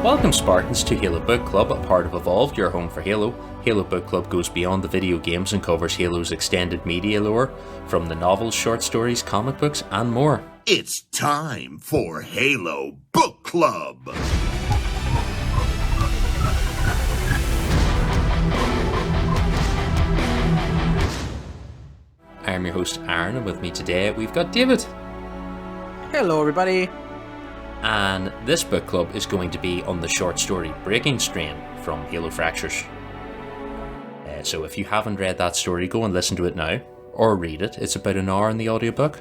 Welcome Spartans to Halo Book Club, a part of Evolved, your home for Halo. Halo Book Club goes beyond the video games and covers Halo's extended media lore, from the novels, short stories, comic books, and more. It's time for Halo Book Club! I'm your host Aaron, and with me today we've got David. Hello everybody! And this book club is going to be on the short story Breaking Strain from Halo Fractures. So if you haven't read that story, go and listen to it now, or read it. It's about an hour in the audiobook,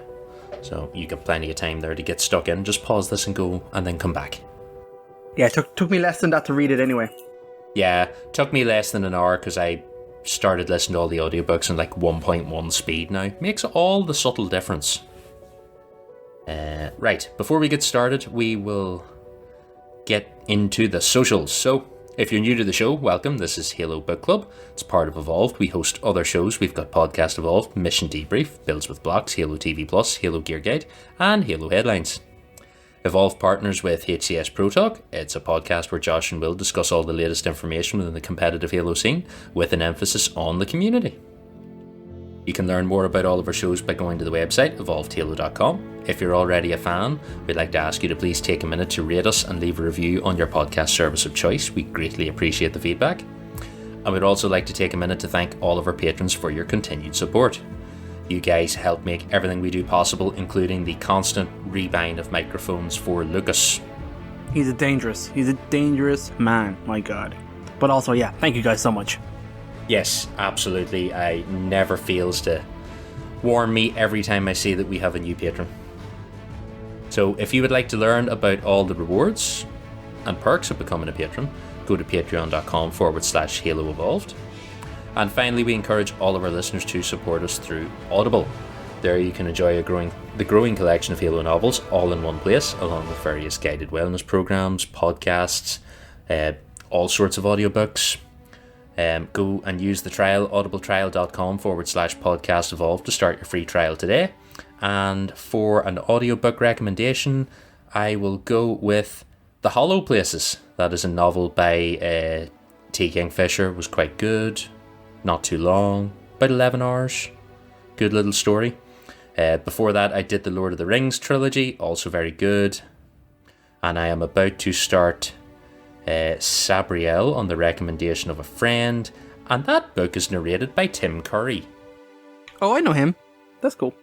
so you get plenty of time there to get stuck in. Just pause this and go, and then come back. Yeah, it took me less than that to read it anyway. Yeah, took me less than an hour because I started listening to all the audiobooks in like 1.1 speed now. Makes all the subtle difference. Right, before we get started, we will get into the socials. So, if you're new to the show, welcome. This is Halo Book Club. It's part of Evolved. We host other shows. We've got Podcast Evolved, Mission Debrief, Builds with Blocks, Halo TV Plus, Halo Gear Guide, and Halo Headlines. Evolved partners with HCS Pro Talk. It's a podcast where Josh and Will discuss all the latest information within the competitive Halo scene, with an emphasis on the community. You can learn more about all of our shows by going to the website, evolvedhalo.com. If you're already a fan, we'd like to ask you to please take a minute to rate us and leave a review on your podcast service of choice. We greatly appreciate the feedback. And we'd also like to take a minute to thank all of our patrons for your continued support. You guys help make everything we do possible, including the constant rebuying of microphones for Lucas. He's a dangerous man, my god. But also, yeah, thank you guys so much. Yes, absolutely. I never fails to warm me every time I see that we have a new patron. So if you would like to learn about all the rewards and perks of becoming a patron, go to patreon.com/Halo Evolved. And finally, we encourage all of our listeners to support us through Audible. There you can enjoy the growing collection of Halo novels all in one place, along with various guided wellness programs, podcasts, all sorts of audiobooks. Go and use the trial, audibletrial.com/podcast evolved to start your free trial today. And for an audiobook recommendation, I will go with The Hollow Places. That is a novel by T. Kingfisher. It was quite good, not too long, about 11 hours. Good little story. Before that, I did the Lord of the Rings trilogy, also very good. And I am about to start Sabriel on the recommendation of a friend, and that book is narrated by Tim Curry. Oh, I know him. That's cool.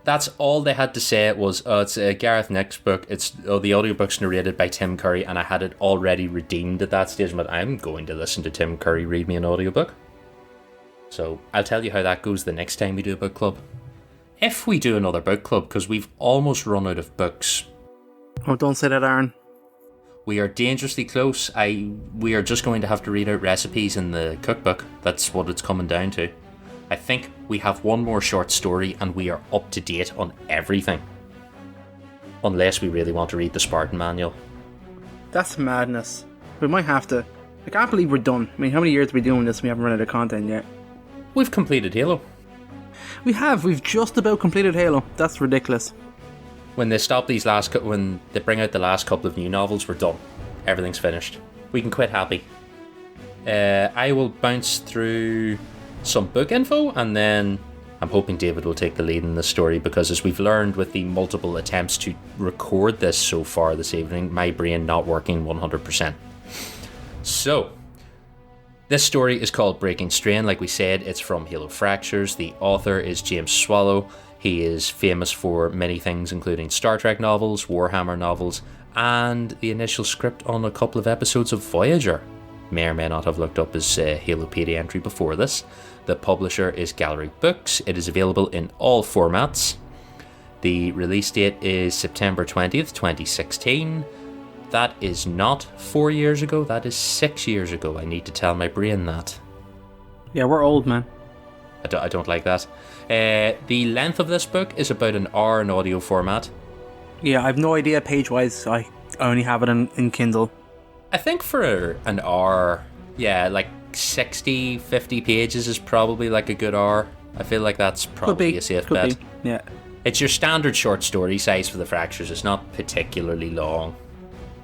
That's all they had to say. It was it's Gareth Nick's book. The audiobook's narrated by Tim Curry, and I had it already redeemed at that stage, but I'm going to listen to Tim Curry read me an audiobook. So I'll tell you how that goes the next time we do a book club. If we do another book club, because we've almost run out of books. Oh, don't say that, Aaron. We are dangerously close. We are just going to have to read out recipes in the cookbook. That's what it's coming down to. I think we have one more short story and we are up to date on everything. Unless we really want to read the Spartan manual. That's madness. We might have to. I can't believe we're done. I mean, how many years have we been doing this and we haven't run out of content yet? We've completed Halo. We have. We've just about completed Halo. That's ridiculous. When they stop these when they bring out the last couple of new novels, we're done. Everything's finished. We can quit happy. I will bounce through some book info, and then I'm hoping David will take the lead in this story, because as we've learned with the multiple attempts to record this so far this evening, my brain not working 100%. So, this story is called Breaking Strain. Like we said, it's from Halo Fractures. The author is James Swallow. He is famous for many things, including Star Trek novels, Warhammer novels, and the initial script on a couple of episodes of Voyager. May or may not have looked up his Halopedia entry before this. The publisher is Gallery Books. It is available in all formats. The release date is September 20th, 2016. That is not 4 years ago, that is 6 years ago. I need to tell my brain that. Yeah, we're old, man. I don't like that. The length of this book is about an hour in audio format. Yeah, I've no idea page-wise. I only have it in Kindle. I think for an hour, yeah, like 60, 50 pages is probably like a good hour. I feel like that's probably a safe bet. Yeah. It's your standard short story size for the Fractures. It's not particularly long.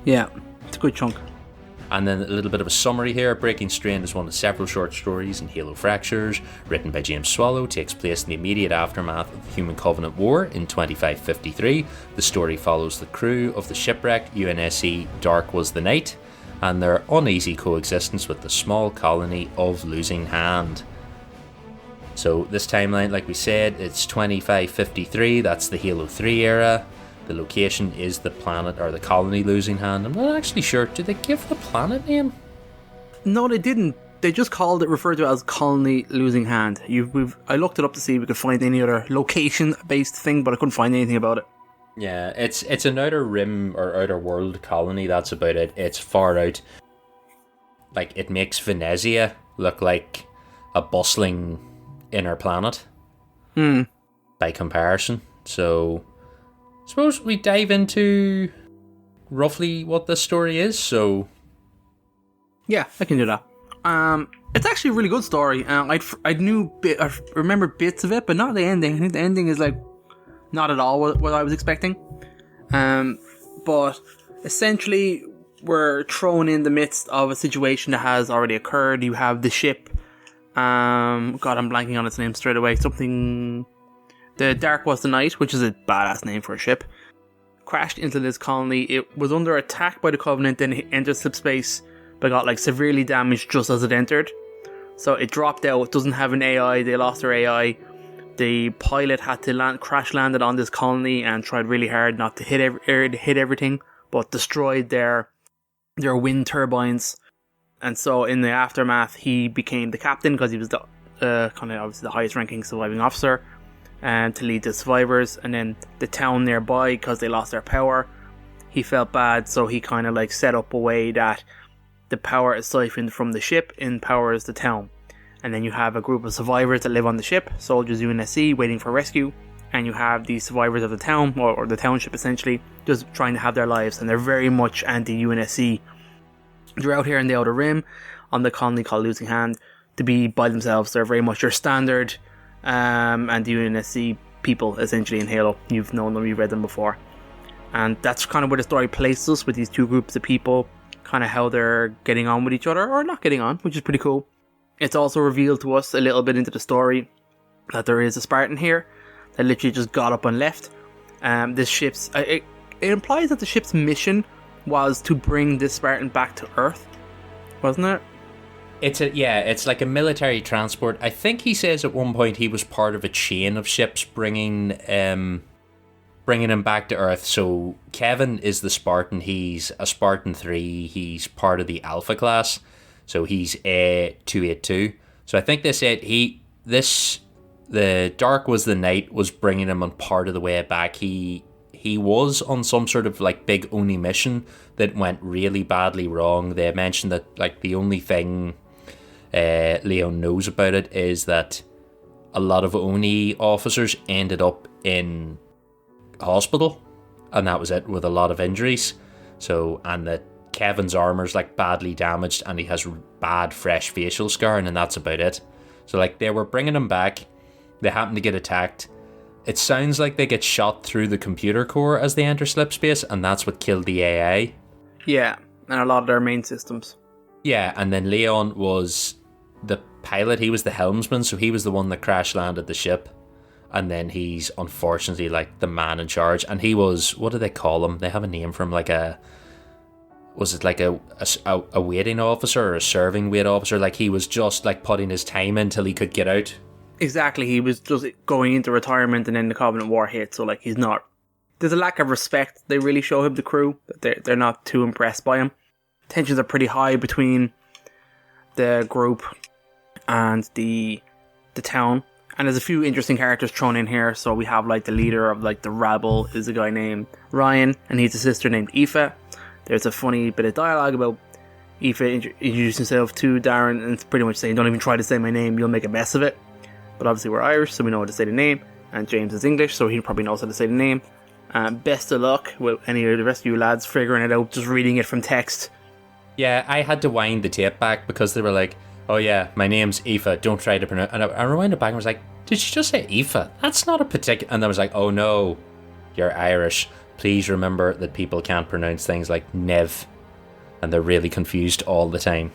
Yeah, it's a good chunk. And then a little bit of a summary here. Breaking Strain is one of several short stories in Halo Fractures, written by James Swallow, takes place in the immediate aftermath of the Human Covenant War in 2553. The story follows the crew of the shipwrecked UNSC Dark Was the Night and their uneasy coexistence with the small colony of Losing Hand. So this timeline, like we said, it's 2553, that's the Halo 3 era. The location is the planet, or the colony Losing Hand. I'm not actually sure. Did they give the planet name? No, they didn't. They just referred to it as Colony Losing Hand. I looked it up to see if we could find any other location-based thing, but I couldn't find anything about it. Yeah, it's an outer rim or outer world colony, that's about it. It's far out. Like, it makes Venezia look like a bustling inner planet. By comparison. So suppose we dive into roughly what this story is. So yeah, I can do that. It's actually a really good story. I remember bits of it, but not the ending. I think the ending is like not at all what I was expecting. But essentially, we're thrown in the midst of a situation that has already occurred. You have the ship. God, I'm blanking on its name straight away. The Dark Was the Night, which is a badass name for a ship, crashed into this colony. It was under attack by the Covenant, then it entered subspace, but got like severely damaged just as it entered. So it dropped out. It doesn't have an AI. They lost their AI. The pilot had to crash landed on this colony and tried really hard not to hit everything, but destroyed their wind turbines. And so in the aftermath, he became the captain because he was the kind of obviously the highest ranking surviving officer, and to lead the survivors. And then the town nearby, because they lost their power, he felt bad, so he kind of like set up a way that the power is siphoned from the ship, empowers the town. And then you have a group of survivors that live on the ship, soldiers UNSC, waiting for rescue. And you have the survivors of the town, or the township essentially, just trying to have their lives. And they're very much anti-UNSC. They're out here in the Outer Rim, on the colony called Losing Hand, to be by themselves. They're very much your standard anti-UNSC people, essentially, in Halo. You've known them, you've read them before. And that's kind of where the story places us, with these two groups of people, kind of how they're getting on with each other, or not getting on, which is pretty cool. It's also revealed to us a little bit into the story that there is a Spartan here that literally just got up and left. This ship's it implies that the ship's mission was to bring this Spartan back to Earth, wasn't it? It's like a military transport. I think he says at one point he was part of a chain of ships bringing him back to Earth. So Kevin is the Spartan. He's a Spartan 3. He's part of the Alpha class. So he's A282. So I think they said the Dark Was the Night was bringing him on part of the way back. He was on some sort of like big Oni mission that went really badly wrong. They mentioned that like the only thing Leon knows about it is that a lot of Oni officers ended up in hospital, and that was it, with a lot of injuries. So, and that Kevin's armor's like badly damaged and he has bad fresh facial scarring, and that's about it. So like they were bringing him back, they happen to get attacked. It sounds like they get shot through the computer core as they enter slipspace, and that's what killed the AI. Yeah, and a lot of their main systems. Yeah, and then Leon was the pilot, he was the helmsman, so he was the one that crash landed the ship. And then he's unfortunately like the man in charge, and he was, what do they call him? They have a name for him, like was it like a waiting officer or a serving wait officer? Like he was just like putting his time in till he could get out. Exactly, he was just going into retirement, and then the Covenant War hit, so like he's not... There's a lack of respect they really show him, the crew. They're not too impressed by him. Tensions are pretty high between the group and the town. And there's a few interesting characters thrown in here. So we have like the leader of like the rabble is a guy named Ryan, and he's a sister named Aoife. There's a funny bit of dialogue about Aoife introducing himself to Darren, and it's pretty much saying, don't even try to say my name, you'll make a mess of it. But obviously we're Irish, so we know how to say the name, and James is English, so he probably knows how to say the name. Best of luck with any of the rest of you lads figuring it out, just reading it from text. Yeah, I had to wind the tape back because they were like, oh yeah, my name's Aoife, don't try to pronounce... And I rewinded back and was like, did she just say Aoife? That's not a particular... And I was like, oh no, you're Irish. Please remember that people can't pronounce things like Nev. and they're really confused all the time.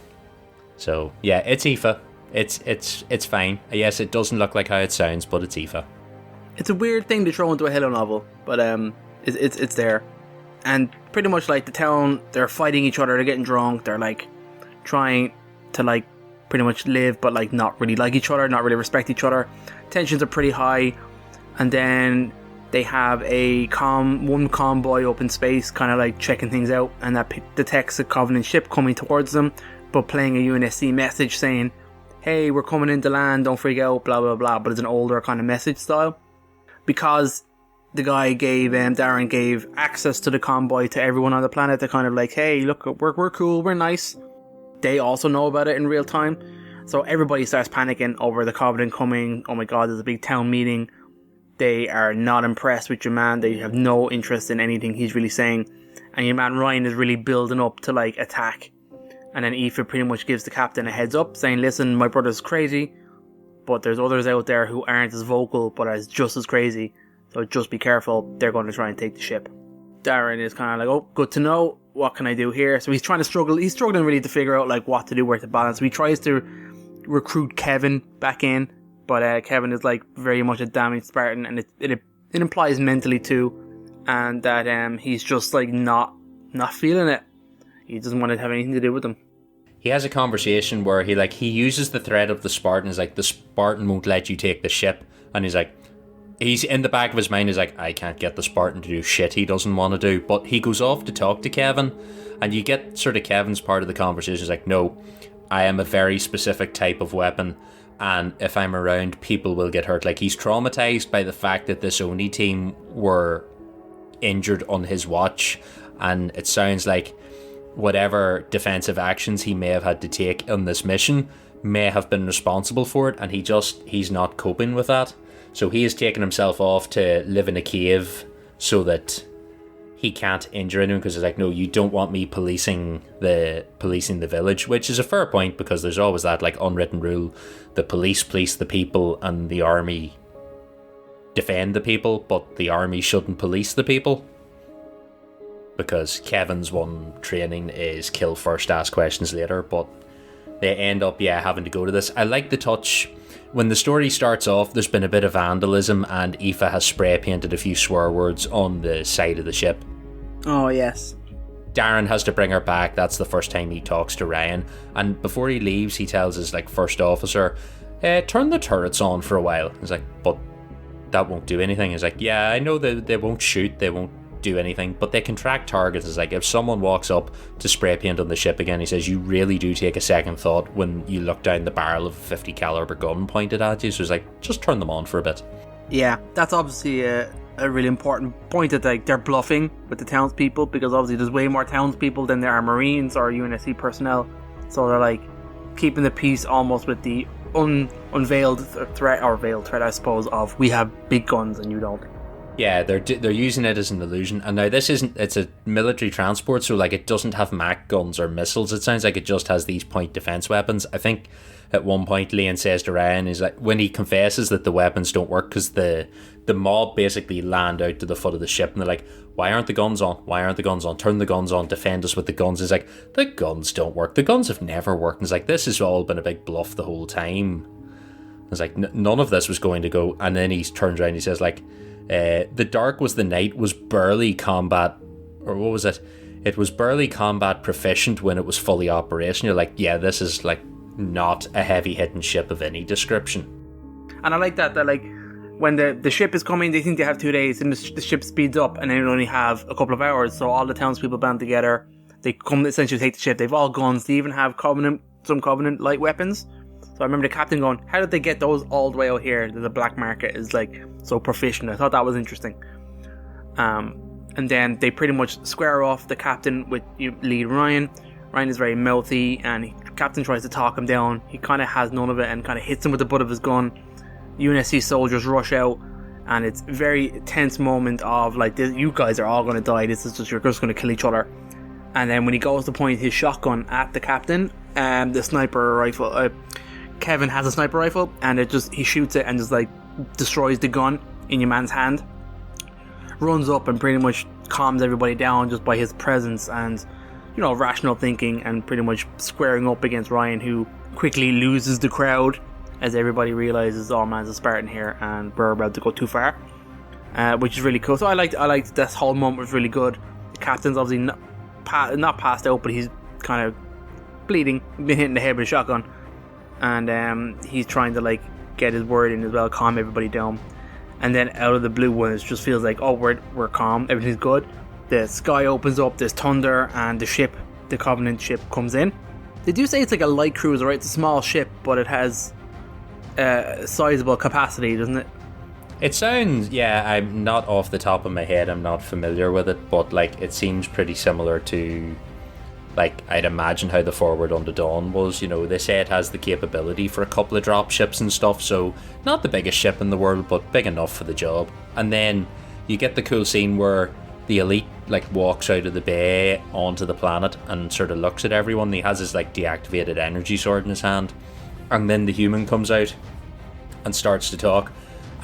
So yeah, it's Aoife. It's fine. Yes, it doesn't look like how it sounds, but it's Aoife. It's a weird thing to throw into a Halo novel, but it's there. And pretty much like the town, they're fighting each other, they're getting drunk, they're like trying to like pretty much live, but like not really like each other, not really respect each other. Tensions are pretty high, and then they have one convoy up in space, kind of like checking things out, and that detects a Covenant ship coming towards them, but playing a UNSC message saying, "Hey, we're coming into land, don't freak out, blah blah blah," but it's an older kind of message style. Because the guy Darren gave access to the convoy to everyone on the planet, they're kind of like, "Hey, look, we're cool, we're nice." They also know about it in real time, so everybody starts panicking over the Covenant coming. Oh my god, there's a big town meeting. They are not impressed with your man. They have no interest in anything he's really saying, and your man Ryan is really building up to like attack. And then Aoife pretty much gives the captain a heads up, saying, "Listen, my brother's crazy, but there's others out there who aren't as vocal but are just as crazy, so just be careful, they're going to try and take the ship." Darren is kind of like, "Oh, good to know, what can I do here?" So he's struggling really to figure out like what to do, where to balance. So he tries to recruit Kevin back in, but Kevin is like very much a damaged Spartan, and it implies mentally too, and that he's just like not feeling it. He doesn't want to have anything to do with them. He has a conversation where he uses the threat of the Spartan. He's like, the Spartan won't let you take the ship, and he's in the back of his mind, he's like, I can't get the Spartan to do shit he doesn't want to do. But he goes off to talk to Kevin, and you get sort of Kevin's part of the conversation. He's like, "No, I am a very specific type of weapon, and if I'm around, people will get hurt." Like, he's traumatized by the fact that this Oni team were injured on his watch, and it sounds like whatever defensive actions he may have had to take on this mission may have been responsible for it, and he's not coping with that. So he has taken himself off to live in a cave so that he can't injure anyone, because he's like, "No, you don't want me policing the village," which is a fair point, because there's always that like unwritten rule: the police the people and the army defend the people, but the army shouldn't police the people. Because Kevin's one training is kill first, ask questions later, but they end up having to go to this. I like the touch. When the story starts off, there's been a bit of vandalism, and Aoife has spray painted a few swear words on the side of the ship. Oh, yes. Darren has to bring her back. That's the first time he talks to Ryan. And before he leaves, he tells his first officer, turn the turrets on for a while. He's like, "But that won't do anything." He's like, "Yeah, I know that they won't shoot, they won't do anything, but they can track targets." It's like, if someone walks up to spray paint on the ship again, he says, you really do take a second thought when you look down the barrel of a 50 caliber gun pointed at you. So it's like, just turn them on for a bit. Yeah, that's obviously a really important point, that they're bluffing with the townspeople, because obviously there's way more townspeople than there are Marines or UNSC personnel, so they're like keeping the peace almost with the unveiled threat, or veiled threat, I suppose, of we have big guns and you don't. Yeah, they're using it as an illusion. And now it's a military transport, so it doesn't have MAC guns or missiles. It sounds like it just has these point defense weapons. I think at one point Liam says to Ryan, is like, when he confesses that the weapons don't work, because the mob basically land out to the foot of the ship, and they're like, "Why aren't the guns on? Why aren't the guns on? Turn the guns on, defend us with the guns." He's like, "The guns don't work. The guns have never worked." And it's like, this has all been a big bluff the whole time. It's like, none of this was going to go. And then he turns around and he says, the dark was the night was barely combat, or what was it? It was barely combat proficient when it was fully operational. You're like, yeah, this is not a heavy hitting ship of any description. And I like that when the ship is coming, they think they have 2 days, and the ship speeds up, and they only have a couple of hours. So all the townspeople band together, they come essentially take the ship. They've all guns. They even have some Covenant light weapons. So I remember the captain going, "How did they get those all the way out here that the black market is so proficient?" I thought that was interesting. And then they pretty much square off the captain with lead Ryan. Ryan is very mouthy, and the captain tries to talk him down. He kind of has none of it and kind of hits him with the butt of his gun. UNSC soldiers rush out, and it's a very tense moment of you guys are all going to die. You're just going to kill each other. And then when he goes to point his shotgun at the captain, the sniper rifle, Kevin has a sniper rifle, and he shoots it and just destroys the gun in your man's hand. Runs up and pretty much calms everybody down just by his presence, and rational thinking and pretty much squaring up against Ryan, who quickly loses the crowd as everybody realizes, oh man's a Spartan here and we're about to go too far, which is really cool. So I liked this whole moment was really good. The captain's obviously not passed out, but he's kind of bleeding, been hit in the head with a shotgun, and he's trying to like get his word in as well, calm everybody down. And then out of the blue one, it just feels like, oh, we're calm, everything's good. The sky opens up, there's thunder, and the Covenant ship comes in. They do say it's like a light cruiser, right? It's a small ship, but it has sizable capacity, doesn't it? It sounds, yeah, I'm not off the top of my head, I'm not familiar with it, but like it seems pretty similar to, like, I'd imagine how the Forward Unto Dawn was. They say it has the capability for a couple of drop ships and stuff, so not the biggest ship in the world, but big enough for the job. And then you get the cool scene where the Elite like walks out of the bay onto the planet and sort of looks at everyone. He has his like deactivated energy sword in his hand, and then the human comes out and starts to talk,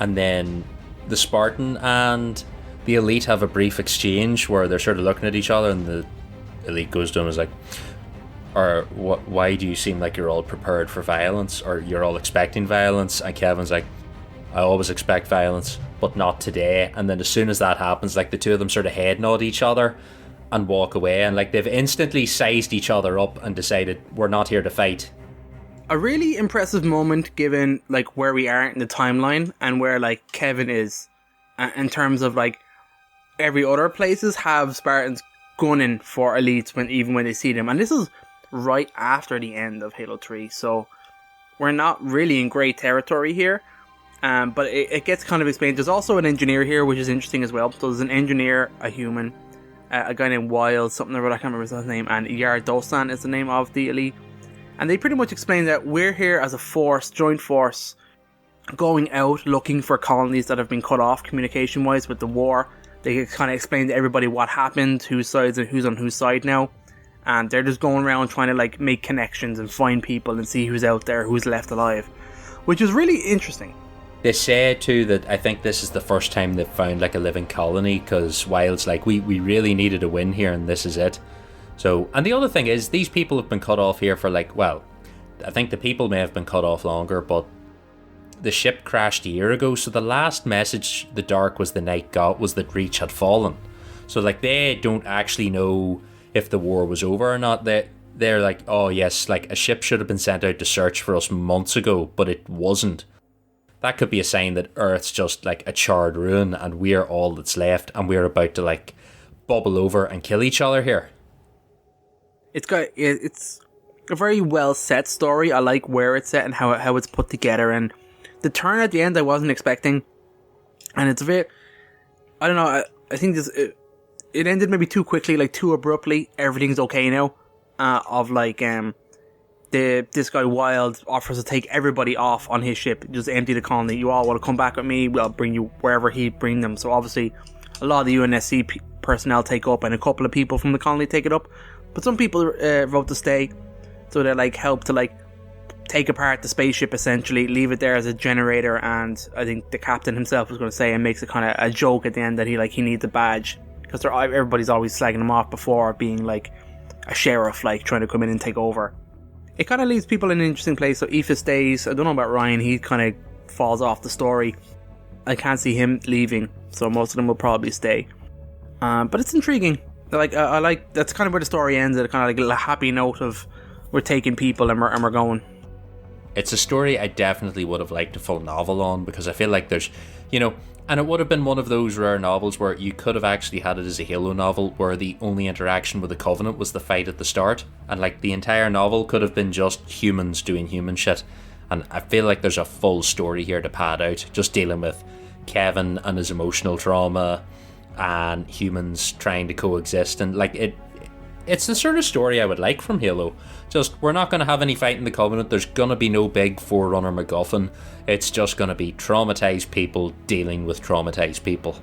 and then the Spartan and the Elite have a brief exchange where they're sort of looking at each other, and the Elite goes to him and is like, why do you seem like you're all prepared for violence, or you're all expecting violence? And Kevin's like, I always expect violence, but not today. And then as soon as that happens, like the two of them sort of head nod each other and walk away, and like they've instantly sized each other up and decided we're not here to fight. A really impressive moment given like where we are in the timeline and where like Kevin is, in terms of like every other places have Spartans gunning for elites even when they see them, and this is right after the end of Halo 3, so we're not really in great territory here. But it gets kind of explained. There's also an engineer here, which is interesting as well. So there's an engineer, a human, a guy named Wild, something or other, I can't remember his name, and Yar Dosan is the name of the elite. And they pretty much explain that we're here as a force, joint force, going out looking for colonies that have been cut off communication-wise with the war. They kind of explain to everybody what happened, whose sides and who's on whose side now. And they're just going around trying to like make connections and find people and see who's out there, who's left alive, which is really interesting. They say too that I think this is the first time they've found like a living colony, because Wild's like, we really needed a win here and this is it. So, and the other thing is, these people have been cut off here for like, well, I think the people may have been cut off longer, but the ship crashed a year ago, so the last message the Dark was the Night got was that Reach had fallen. So like they don't actually know if the war was over or not. They're like, oh yes, like a ship should have been sent out to search for us months ago, but it wasn't. That could be a sign that Earth's just like a charred ruin and we're all that's left, and we're about to like bubble over and kill each other here. It's a very well set story. I like where it's set and how it's put together, and the turn at the end I wasn't expecting, and it's a bit, I don't know, I think it ended maybe too quickly, like too abruptly. Everything's okay now, of like this guy Wild offers to take everybody off on his ship, just empty the colony. You all want to come back with me, we'll bring you wherever he'd bring them. So obviously a lot of the UNSC personnel take up, and a couple of people from the colony take it up, but some people vote to stay, so they like help to like take apart the spaceship, essentially leave it there as a generator. And I think the captain himself was going to say, and makes it kind of a joke at the end, that he needs a badge, because everybody's always slagging him off before being like a sheriff, like trying to come in and take over. It kind of leaves people in an interesting place. So Aoife stays. I don't know about Ryan, he kind of falls off the story. I can't see him leaving, so most of them will probably stay. But it's intriguing. I like that's kind of where the story ends, at a kind of like a happy note of we're taking people and we're going. It's a story I definitely would have liked a full novel on, because I feel like there's, and it would have been one of those rare novels where you could have actually had it as a Halo novel, where the only interaction with the Covenant was the fight at the start, and like the entire novel could have been just humans doing human shit. And I feel like there's a full story here to pad out, just dealing with Kevin and his emotional trauma and humans trying to coexist, and like it's the sort of story I would like from Halo. Just, we're not going to have any fight in the Covenant, there's going to be no big Forerunner MacGuffin, it's just going to be traumatized people dealing with traumatized people.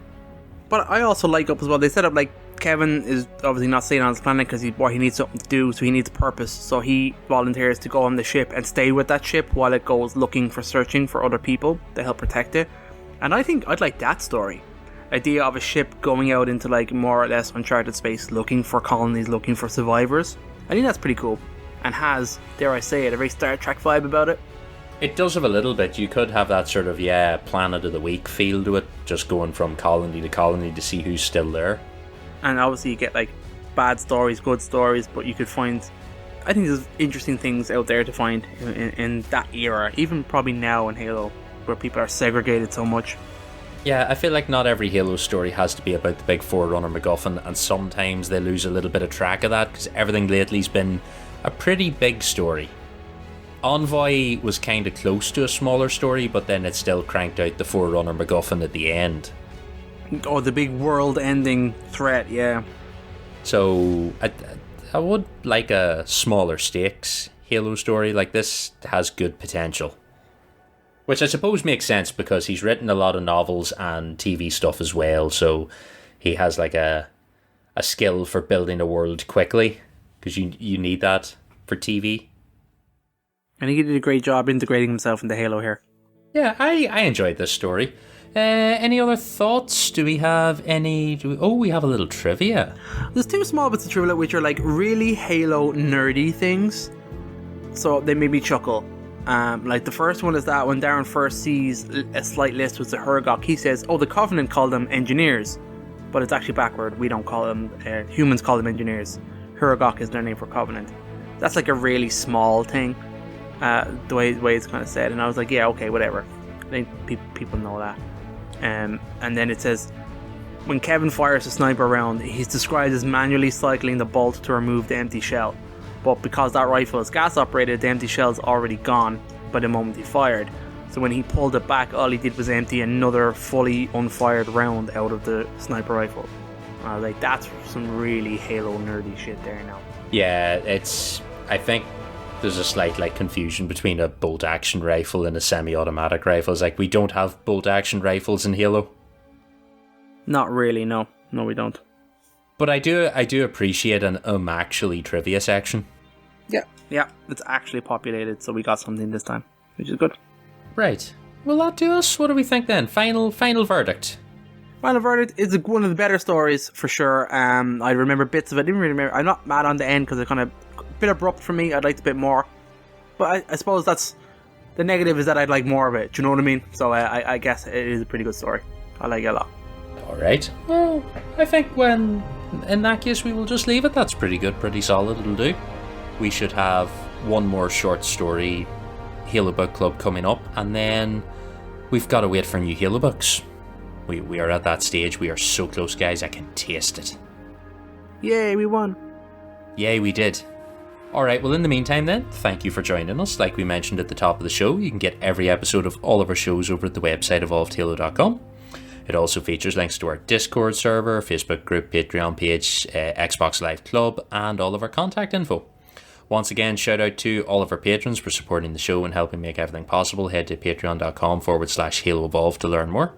But I also like up as well, they set up like Kevin is obviously not staying on his planet because he needs something to do, so he needs purpose, so he volunteers to go on the ship and stay with that ship while it goes searching for other people to help protect it. And I think I'd like that story. idea of a ship going out into like more or less uncharted space, looking for colonies, looking for survivors. I think that's pretty cool, and has, dare I say it, a very Star Trek vibe about it. It does have a little bit. You could have that sort of, Planet of the Week feel to it, just going from colony to see who's still there. And obviously you get like bad stories, good stories, but you could find, I think there's interesting things out there to find in that era, even probably now in Halo, where people are segregated so much. Yeah, I feel like not every Halo story has to be about the big Forerunner MacGuffin, and sometimes they lose a little bit of track of that, because everything lately's been a pretty big story. Envoy was kind of close to a smaller story, but then it still cranked out the Forerunner MacGuffin at the end. Oh, the big world-ending threat, yeah. So, I would like a smaller stakes Halo story. Like, this has good potential. Which I suppose makes sense, because he's written a lot of novels and TV stuff as well, so he has like a skill for building a world quickly, because you need that for TV. And he did a great job integrating himself into Halo here. Yeah, I enjoyed this story. Any other thoughts? Do we have any... we have a little trivia. There's two small bits of trivia which are like really Halo nerdy things, so they made me chuckle. Like the first one is that when Darren first sees a slight list with the Hergok, he says, the Covenant call them engineers, but it's actually backward. We don't call them, humans call them engineers. Hergok is their name for Covenant. That's like a really small thing, the way it's kind of said, and I was like, yeah, okay, whatever. I think people know that. And then it says, when Kevin fires a sniper round, he's described as manually cycling the bolt to remove the empty shell. But because that rifle is gas operated, the empty shell's already gone by the moment he fired. So when he pulled it back, all he did was empty another fully unfired round out of the sniper rifle. I was like, that's some really Halo nerdy shit there now. Yeah, I think there's a slight confusion between a bolt action rifle and a semi-automatic rifle. It's like, we don't have bolt action rifles in Halo. Not really, no. No, we don't. But I do appreciate an actually trivia section. Yeah, it's actually populated, so we got something this time, which is good. Right. Will that do us? What do we think then? Final verdict. Final verdict is one of the better stories for sure. I remember bits of it. I didn't really remember. I'm not mad on the end because it's kind of a bit abrupt for me. I'd liked a bit more, but I suppose that's the negative, is that I'd like more of it. Do you know what I mean? So I guess it is a pretty good story. I like it a lot. All right. Well, I think in that case we will just leave it. That's pretty good, pretty solid. It'll do. We should have one more short story Halo Book Club coming up, and then we've got to wait for new Halo books. We are at that stage. We are so close, guys. I can taste it. Yay, we won. Yay, we did. Alright, well in the meantime then, thank you for joining us. Like we mentioned at the top of the show, you can get every episode of all of our shows over at the website evolvedhalo.com. It also features links to our Discord server, Facebook group, Patreon page, Xbox Live Club, and all of our contact info. Once again, shout out to all of our patrons for supporting the show and helping make everything possible. Head to patreon.com/Halo Evolved to learn more.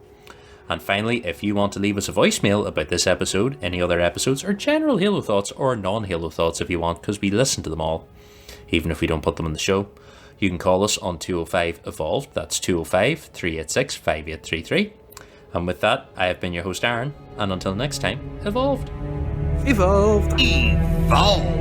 And finally, if you want to leave us a voicemail about this episode, any other episodes, or general Halo thoughts, or non-Halo thoughts if you want, because we listen to them all, even if we don't put them on the show, you can call us on 205-EVOLVED, that's 205-386-5833. And with that, I have been your host Aaron, and until next time, evolved. Evolved. Evolve.